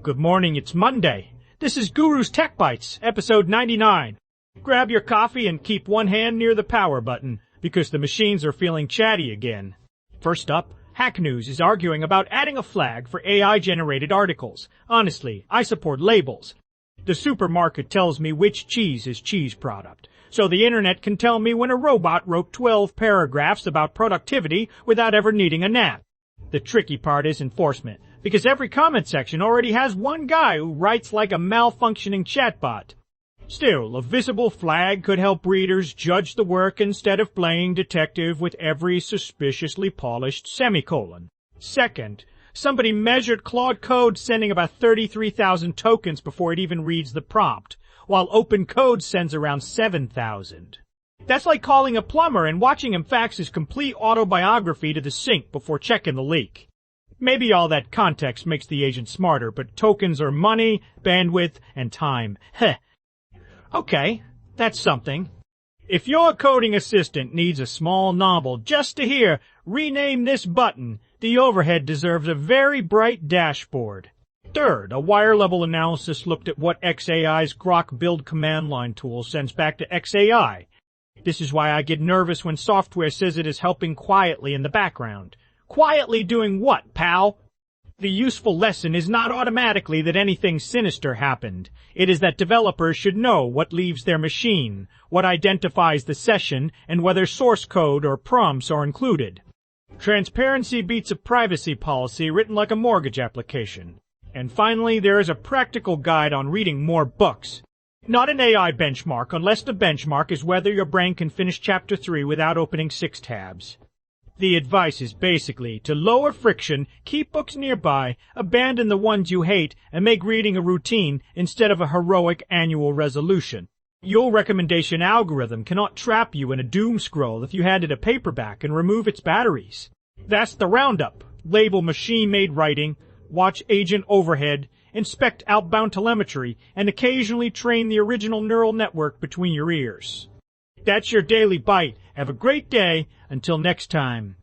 Good morning, it's Monday. This is Guru's Tech Bytes, episode 99. Grab your coffee and keep one hand near the power button, because the machines are feeling chatty again. First up, Hack News is arguing about adding a flag for AI-generated articles. Honestly, I support labels. The supermarket tells me which cheese is cheese product, so the internet can tell me when a robot wrote 12 paragraphs about productivity without ever needing a nap. The tricky part is enforcement, because every comment section already has one guy who writes like a malfunctioning chatbot. Still, a visible flag could help readers judge the work instead of playing detective with every suspiciously polished semicolon. Second, somebody measured Claude Code sending about 33,000 tokens before it even reads the prompt, while OpenCode sends around 7,000. That's like calling a plumber and watching him fax his complete autobiography to the sink before checking the leak. Maybe all that context makes the agent smarter, but tokens are money, bandwidth, and time. Heh. Okay, that's something. If your coding assistant needs a small novel just to hear, rename this button, the overhead deserves a very bright dashboard. Third, a wire-level analysis looked at what XAI's Grok build command line tool sends back to XAI. This is why I get nervous when software says it is helping quietly in the background. Quietly doing what, pal? The useful lesson is not automatically that anything sinister happened. It is that developers should know what leaves their machine, what identifies the session, and whether source code or prompts are included. Transparency beats a privacy policy written like a mortgage application. And finally, there is a practical guide on reading more books. Not an AI benchmark, unless the benchmark is whether your brain can finish Chapter 3 without opening 6 tabs. The advice is basically to lower friction, keep books nearby, abandon the ones you hate, and make reading a routine instead of a heroic annual resolution. Your recommendation algorithm cannot trap you in a doom scroll if you hand it a paperback and remove its batteries. That's the roundup. Label machine-made writing, watch agent overhead, inspect outbound telemetry, and occasionally train the original neural network between your ears. That's your Daily Bite. Have a great day. Until next time.